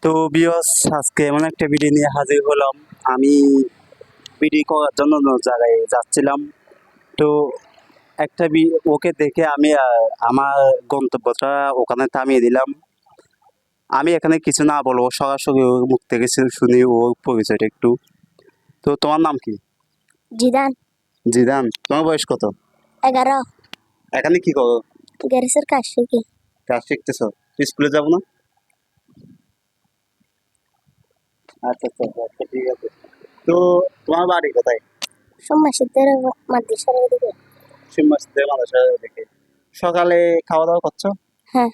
তো বিয়স আজকে এমন একটা ভিডিও নিয়ে হাজির হলাম। আমি ভিডিও করার জন্য অন্য জায়গায় যাচ্ছিলাম। তো ওকে দেখে আমি আমার গন্তব্যটা ওখানে থামিয়ে দিলাম। আমি এখানে কিছু না বলবো, সরাসরি ওর মুখ থেকে শুনি ওর পরিচয়টা একটু। তো তোমার নাম কি? জিদান। জিদান। তোমার বয়স কত? 11। এখানে কি করো? গ্যারেজের কাজ শিখি। কাজ শিখতেছো? স্কুলে যাবো না? আচ্ছা আচ্ছা আচ্ছা, ঠিক আছে। তো তোমার বাড়ি কোথায়? সোমবাসীদের মাদ্রাসার দিকে। সিম্মাসদের মানুষের দেখে সকালে খাওয়া দাওয়া করছো? হ্যাঁ,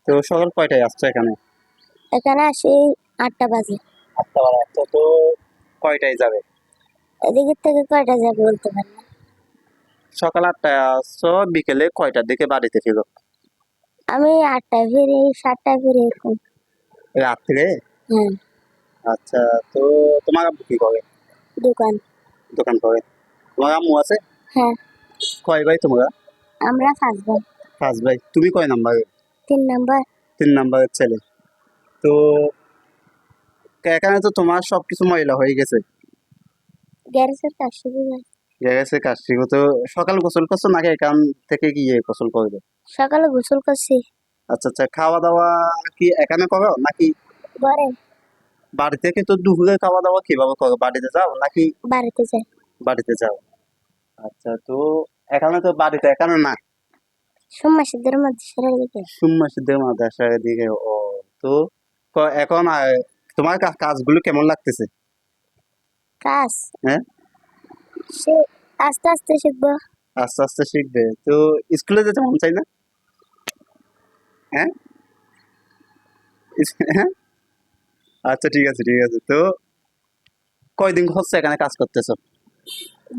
তো সকাল কয়টায় আসছো এখানে? এখানে আসি 8টা বাজে। 8টা বাজে আসছো, তো কয়টায় যাবে? এদিকের থেকে কয়টা যাবে বলতে পারি না। সকাল 8টায় আসছো, বিকেলে কয়টার দিকে বাড়িতে ফিরো? আমি 8টায় ফিরি, 7টায় ফিরি এরকম। রাত্রে? হ্যাঁ, আচ্ছা। তো তোমার আব্বু কি করে? দোকান। দোকান করে। তোমার আম্মু আছে? হ্যাঁ, কয় ভাই তোমরা? আমরা 5 ভাই। 5 ভাই। তুমি কয় নাম্বার? 3 নাম্বার। 3 নাম্বারের ছেলে। তো এখানে তো তোমার সবকিছু ময়লা হয়ে গেছে। গ্যারেজের কাজ শিখি ভাই। গেছে কাজ শিখো তো। সকাল গোসল করছো নাকি এখান থেকে গিয়ে গোসল করবে? সকালে গোসল করছি। আচ্ছা আচ্ছা, খাওয়া দাওয়া কি এখানে করো নাকি ঘরে। বাড়ি থেকে? তো দুপুরে খাওয়া দাওয়া কিভাবে করো? বাড়িতে যাও নাকি? বাড়িতে যাই। বাড়িতে যাও। আচ্ছা। তো এখানে তো বাড়িতে এখানে না, সোমবাসীদের মাদ্রাসার দিকে। সুম্মাসিদের মাদ্রাসার দিকে। ও। তো এখন তোমার কাজগুলো কেমন লাগতেছে? কাজ হ্যাঁ। সে আস্তে আস্তে শিখবো। আস্তে আস্তে শিখবে তো। স্কুলে যেতে মন চাই না? হ্যাঁ। হ্যাঁ। আচ্ছা, ঠিক আছে ঠিক আছে। তো কয়দিন হচ্ছে এখানে কাজ করতেছো?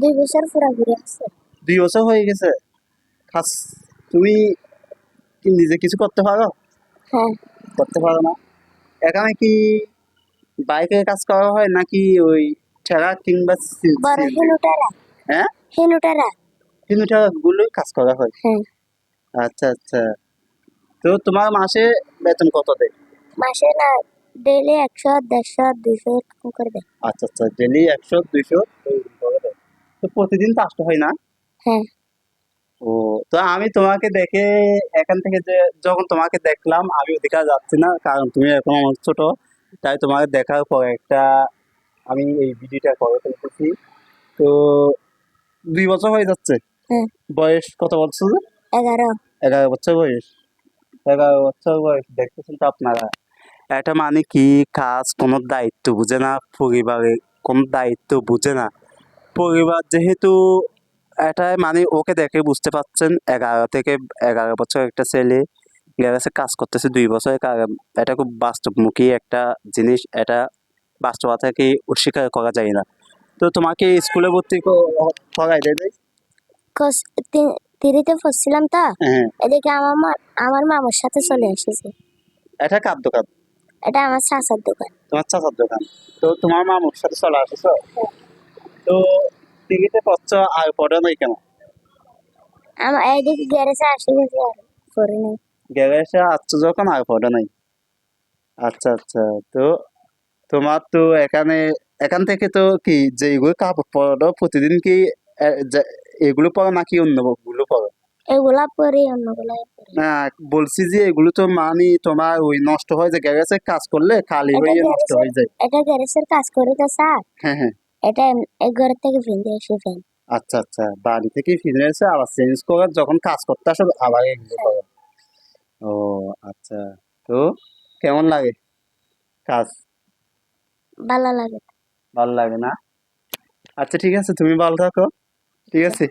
2 বছর পুরাপুরি আছে। 2 বছর হয়ে গেছে কাজ। তুমি কি নিজে কিছু করতে পারো? হ্যাঁ, করতে পারো না? এখানে কি বাইকে কাজ করা হয় নাকি ওই ঠেলা কিংবা বড় সিএনজি? হেনুটারা। হ্যাঁ। হেনুটারা। কিন্তু ঠেলা গুলোই কাজ করা হয়। হ্যাঁ, আচ্ছা আচ্ছা। তো তোমার মাসে বেতন কত দেয়? মাসে না, ডেইলি 100, 150, 200 এরকম করে দেয়। আচ্ছা আচ্ছা, ডেলি 100 200 করে দেয়। তো প্রতিদিন তো আসতে হয় না? হ্যাঁ, ও। তো আমি তোমাকে দেখে এখান থেকে যে যখন তোমাকে দেখলাম আমি ওদিকে আর যাচ্ছি না, কারণ তুমি এখন আমার ছোট। তাই তোমাকে দেখার পর আমি এই ভিডিওটা করে ফেলতেছি। তো 2 বছর হয়ে যাচ্ছে। হ্যাঁ। বয়স কত বছর? 11। 11 বছর বয়স। 11 বছর বয়স দেখতেছেন তো আপনারা। এটা মানে কি, কাজ কোনো দায়িত্ব বুঝে না, পরিবারে কোনো দায়িত্ব বুঝে না। পরিবার যেহেতু, এটাই মানে ওকে দেখে বুঝতে পাচ্ছেন 11 বছর একটা ছেলে গ্যারেজে কাজ করতেছে 2 বছর। এটা খুব বাস্তবমুখী একটা জিনিস। এটা বাস্তবতাকে অস্বীকার করা যায় না। তো তোমাকে স্কুলে ভর্তি করাই দেবে? কস তিরিতে পড়ছিলাম তো, হ্যাঁ। এদিকে আমার মামার সাথে চলে এসেছে। এটা কার দোকান? এটা আমার চাচার দোকান। তোমার চাচার দোকান। তো তোমার মামুর সাথে চলে আসছো? তো টিকিটে পাচ্ছ আর পড়ে নাই কেন? আমার এইদিকে গ্যারেজে আসে গেছে আর পরে নেই। গ্যারেজে আসছো যখন আর পড়ে নাই। আচ্ছা আচ্ছা। তো তোমার তো এখান থেকে তো কি যেগুলো কাপড় পরো প্রতিদিন কি এগুলো পরো নাকি অন্যগুলো পরো? এগুলা পরে অন্যগুলা পরে। না, বলছি যে এগুলো তো মানে তোমার ওই নষ্ট হয়ে যায়, গ্যারেজে কাজ করলে খালি এটা হয়ে নষ্ট গ্যারেজের হয়ে যায়। এটা গ্যারেজের কাজ করে তো স্যার। হ্যাঁ হ্যাঁ। এটা এক ঘর থেকে ফিরে এসে ফেন। আচ্ছা আচ্ছা, বাড়ি থেকে ফিরে এসে আবার চেঞ্জ করে যখন কাজ করতে আসো আবার এগুলো করো। ও আচ্ছা। তো কেমন লাগে কাজ? ভালো লাগে। ভালো লাগে না? আচ্ছা ঠিক আছে, তুমি ভালো থাকো। ঠিক আছে।